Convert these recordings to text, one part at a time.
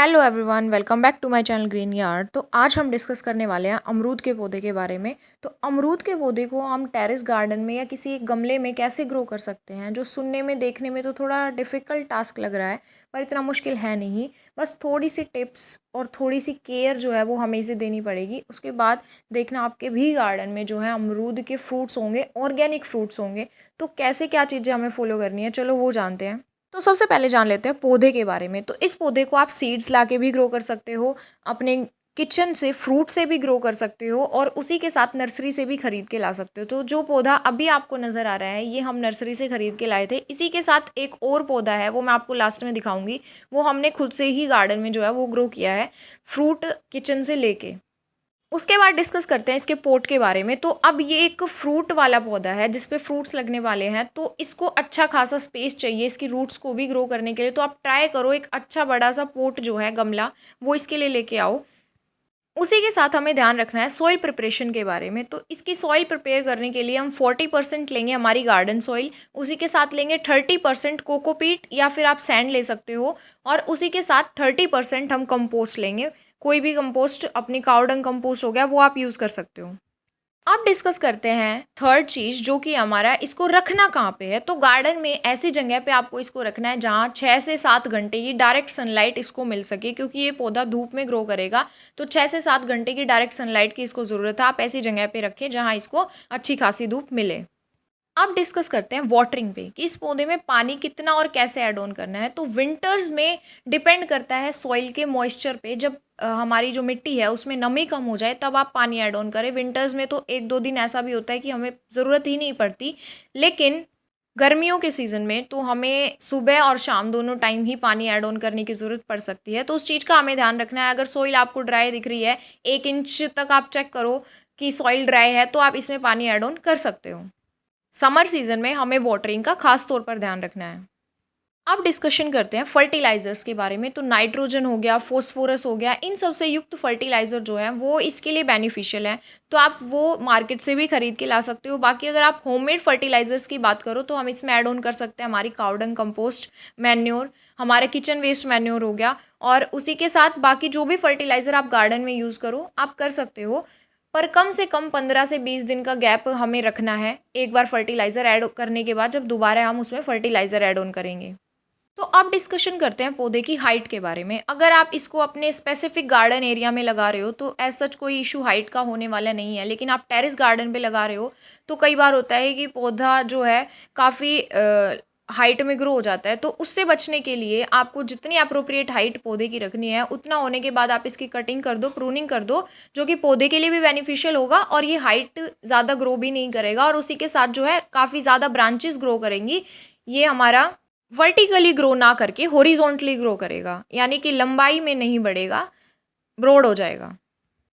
Hello everyone, welcome back to my channel green yard. तो आज हम डिस्कस करने वाले हैं अमरूद के पौधे के बारे में। तो अमरूद के पौधे को हम टेरेस गार्डन में या किसी एक गमले में कैसे ग्रो कर सकते हैं, जो सुनने में देखने में तो थोड़ा डिफ़िकल्ट टास्क लग रहा है, पर इतना मुश्किल है नहीं। बस थोड़ी सी टिप्स और थोड़ी सी केयर जो है वो हमें इसे देनी पड़ेगी। उसके बाद देखना आपके भी गार्डन में जो है अमरूद के फ्रूट्स होंगे, ऑर्गेनिक फ्रूट्स होंगे। तो कैसे क्या चीज़ें हमें फॉलो करनी है, चलो वो जानते हैं। तो सबसे पहले जान लेते हैं पौधे के बारे में। तो इस पौधे को आप सीड्स ला के भी ग्रो कर सकते हो, अपने किचन से फ्रूट से भी ग्रो कर सकते हो, और उसी के साथ नर्सरी से भी खरीद के ला सकते हो। तो जो पौधा अभी आपको नज़र आ रहा है ये हम नर्सरी से खरीद के लाए थे। इसी के साथ एक और पौधा है, वो मैं आपको लास्ट में दिखाऊंगी। वो हमने खुद से ही गार्डन में जो है वो ग्रो किया है, फ्रूट किचन से लेके। उसके बाद डिस्कस करते हैं इसके पोट के बारे में। तो अब ये एक फ्रूट वाला पौधा है जिस पे फ्रूट्स लगने वाले हैं, तो इसको अच्छा खासा स्पेस चाहिए इसकी रूट्स को भी ग्रो करने के लिए। तो आप ट्राई करो एक अच्छा बड़ा सा पोट जो है, गमला, वो इसके लिए लेके आओ। उसी के साथ हमें ध्यान रखना है सॉइल प्रिपरेशन के बारे में। तो इसकी सॉइल प्रिपेयर करने के लिए हम 40% लेंगे हमारी गार्डन सॉइल, उसी के साथ लेंगे 30% कोकोपीट या फिर आप सैंड ले सकते हो, और उसी के साथ 30% हम कंपोस्ट लेंगे। कोई भी कंपोस्ट, अपनी काउडंग कंपोस्ट हो गया, वो आप यूज़ कर सकते हो। अब डिस्कस करते हैं थर्ड चीज़, जो कि हमारा इसको रखना कहाँ पे है। तो गार्डन में ऐसी जगह पे आपको इसको रखना है जहाँ 6 से 7 घंटे की डायरेक्ट सनलाइट इसको मिल सके, क्योंकि ये पौधा धूप में ग्रो करेगा। तो 6 से 7 घंटे की डायरेक्ट सनलाइट की इसको ज़रूरत है। आप ऐसी जगह पे रखें जहाँ इसको अच्छी खासी धूप मिले। अब डिस्कस करते हैं वाटरिंग पे, कि इस पौधे में पानी कितना और कैसे ऐड ऑन करना है। तो विंटर्स में डिपेंड करता है सॉइल के मॉइस्चर पे। जब हमारी जो मिट्टी है उसमें नमी कम हो जाए तब आप पानी ऐड ऑन करें। विंटर्स में तो 1-2 दिन ऐसा भी होता है कि हमें ज़रूरत ही नहीं पड़ती। लेकिन गर्मियों के सीज़न में तो हमें सुबह और शाम दोनों टाइम ही पानी ऐड ऑन करने की ज़रूरत पड़ सकती है। तो उस चीज़ का हमें ध्यान रखना है। अगर सॉइल आपको ड्राई दिख रही है, 1 इंच तक आप चेक करो कि सॉइल ड्राई है, तो आप इसमें पानी ऐड ऑन कर सकते हो। समर सीजन में हमें वाटरिंग का खास तौर पर ध्यान रखना है। अब डिस्कशन करते हैं फर्टिलाइज़र्स के बारे में। तो नाइट्रोजन हो गया, फॉस्फोरस हो गया, इन सब से युक्त फर्टिलाइज़र जो है वो इसके लिए बेनिफिशियल है। तो आप वो मार्केट से भी खरीद के ला सकते हो। बाकी अगर आप होममेड फर्टिलाइज़र्स की बात करो तो हम इसमें ऐड ऑन कर सकते हैं हमारी काउडंग कंपोस्ट, मैन्योर, हमारा किचन वेस्ट मैन्योर हो गया, और उसी के साथ बाकी जो भी फर्टिलाइज़र आप गार्डन में यूज़ करो आप कर सकते हो। पर कम से कम 15 से 20 दिन का गैप हमें रखना है एक बार फर्टिलाइज़र ऐड करने के बाद, जब दोबारा हम उसमें फर्टिलाइज़र ऐड ऑन करेंगे। तो अब डिस्कशन करते हैं पौधे की हाइट के बारे में। अगर आप इसको अपने स्पेसिफिक गार्डन एरिया में लगा रहे हो तो एज सच कोई इशू हाइट का होने वाला नहीं है। लेकिन आप टेरेस गार्डन पे लगा रहे हो तो कई बार होता है कि पौधा जो है काफ़ी हाइट में ग्रो हो जाता है। तो उससे बचने के लिए आपको जितनी अप्रोप्रिएट हाइट पौधे की रखनी है, उतना होने के बाद आप इसकी कटिंग कर दो, प्रूनिंग कर दो, जो कि पौधे के लिए भी बेनिफिशियल होगा और ये हाइट ज़्यादा ग्रो भी नहीं करेगा, और उसी के साथ जो है काफ़ी ज़्यादा ब्रांचेस ग्रो करेंगी। ये हमारा वर्टिकली ग्रो ना करके हॉरिजॉन्टली ग्रो करेगा, यानी कि लंबाई में नहीं बढ़ेगा, ब्रॉड हो जाएगा।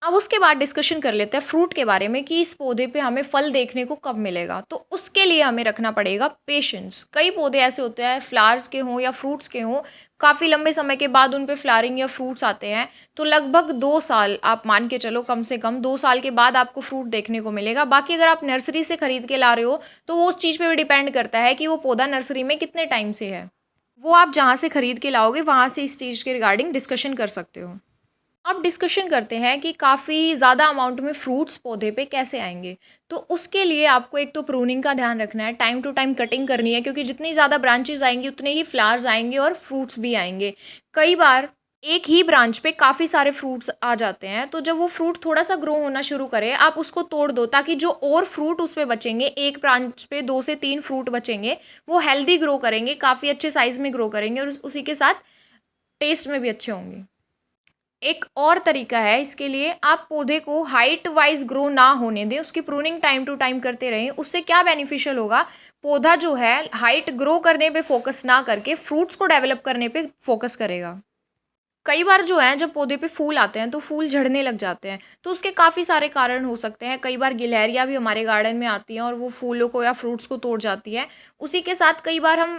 अब उसके बाद डिस्कशन कर लेते हैं फ्रूट के बारे में, कि इस पौधे पे हमें फल देखने को कब मिलेगा। तो उसके लिए हमें रखना पड़ेगा पेशेंस। कई पौधे ऐसे होते हैं, फ्लावर्स के हों या फ्रूट्स के हों, काफ़ी लंबे समय के बाद उन पे फ्लावरिंग या फ्रूट्स आते हैं। तो लगभग 2 साल आप मान के चलो, कम से कम 2 साल के बाद आपको फ्रूट देखने को मिलेगा। बाकी अगर आप नर्सरी से खरीद के ला रहे हो तो वो उस चीज़ पे भी डिपेंड करता है कि वो पौधा नर्सरी में कितने टाइम से है। वो आप जहाँ से खरीद के लाओगे वहाँ से इस चीज़ के रिगार्डिंग डिस्कशन कर सकते हो। अब डिस्कशन करते हैं कि काफ़ी ज़्यादा अमाउंट में फ्रूट्स पौधे पे कैसे आएंगे। तो उसके लिए आपको एक तो प्रूनिंग का ध्यान रखना है, टाइम टू टाइम कटिंग करनी है, क्योंकि जितनी ज़्यादा ब्रांचेस आएंगी उतने ही फ्लावर्स आएंगे और फ्रूट्स भी आएंगे। कई बार एक ही ब्रांच पे काफ़ी सारे फ्रूट्स आ जाते हैं, तो जब वो फ्रूट थोड़ा सा ग्रो होना शुरू करे आप उसको तोड़ दो, ताकि जो और फ्रूट उस पर बचेंगे, एक ब्रांच पे 2 से 3 फ्रूट बचेंगे, वो हेल्दी ग्रो करेंगे, काफ़ी अच्छे साइज़ में ग्रो करेंगे, और उसी के साथ टेस्ट में भी अच्छे होंगे। एक और तरीका है इसके लिए, आप पौधे को हाइट वाइज ग्रो ना होने दें, उसकी प्रूनिंग टाइम टू टाइम करते रहें। उससे क्या बेनिफिशियल होगा, पौधा जो है हाइट ग्रो करने पे फोकस ना करके फ्रूट्स को डेवलप करने पे फोकस करेगा। कई बार जो है जब पौधे पे फूल आते हैं तो फूल झड़ने लग जाते हैं, तो उसके काफ़ी सारे कारण हो सकते हैं। कई बार गिलहरियाँ भी हमारे गार्डन में आती हैं और वो फूलों को या फ्रूट्स को तोड़ जाती है। उसी के साथ कई बार हम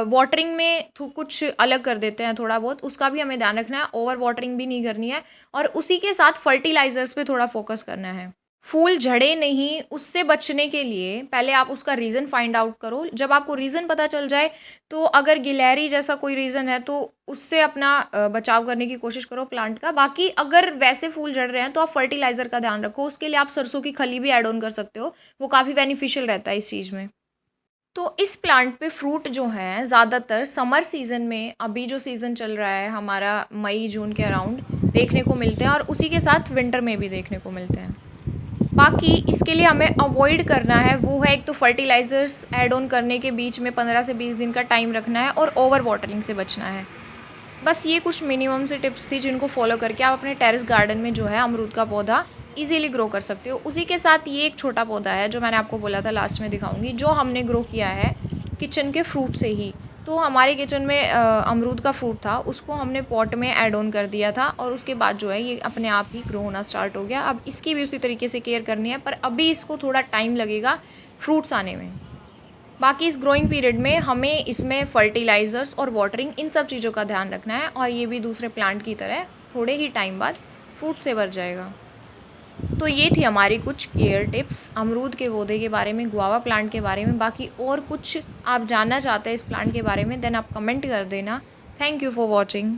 वाटरिंग में कुछ अलग कर देते हैं थोड़ा बहुत, उसका भी हमें ध्यान रखना है। ओवर वाटरिंग भी नहीं करनी है, और उसी के साथ फर्टिलाइजर्स पे थोड़ा फोकस करना है। फूल झड़े नहीं, उससे बचने के लिए पहले आप उसका रीज़न फाइंड आउट करो। जब आपको रीज़न पता चल जाए, तो अगर गिलहरी जैसा कोई रीज़न है तो उससे अपना बचाव करने की कोशिश करो प्लांट का। बाकी अगर वैसे फूल झड़ रहे हैं तो आप फर्टिलाइज़र का ध्यान रखो, उसके लिए आप सरसों की खली भी ऐड ऑन कर सकते हो, वो काफ़ी बेनिफिशियल रहता है इस चीज़ में। तो इस प्लांट पे फ्रूट जो हैं ज़्यादातर समर सीज़न में, अभी जो सीज़न चल रहा है हमारा मई जून के अराउंड, देखने को मिलते हैं और उसी के साथ विंटर में भी देखने को मिलते हैं। बाकी इसके लिए हमें अवॉइड करना है वो है, एक तो फर्टिलाइज़र्स ऐड ऑन करने के बीच में 15 से 20 दिन का टाइम रखना है और ओवर वाटरिंग से बचना है। बस ये कुछ मिनिमम से टिप्स थी जिनको फॉलो करके आप अपने टेरेस गार्डन में जो है अमरूद का पौधा इजीली ग्रो कर सकते हो। उसी के साथ ये एक छोटा पौधा है जो मैंने आपको बोला था लास्ट में दिखाऊंगी, जो हमने ग्रो किया है किचन के फ्रूट से ही। तो हमारे किचन में अमरूद का फ्रूट था, उसको हमने पॉट में ऐड ऑन कर दिया था और उसके बाद जो है ये अपने आप ही ग्रो होना स्टार्ट हो गया। अब इसकी भी उसी तरीके से केयर करनी है, पर अभी इसको थोड़ा टाइम लगेगा फ्रूट्स आने में। बाकी इस ग्रोइंग पीरियड में हमें इसमें फर्टिलाइज़र्स और वाटरिंग इन सब चीज़ों का ध्यान रखना है, और ये भी दूसरे प्लांट की तरह थोड़े ही टाइम बाद फ्रूट से भर जाएगा। तो ये थी हमारी कुछ केयर टिप्स अमरूद के पौधे के बारे में, गुआवा प्लांट के बारे में। बाकी और कुछ आप जानना चाहते हैं इस प्लांट के बारे में, देन आप कमेंट कर देना। Thank you for watching.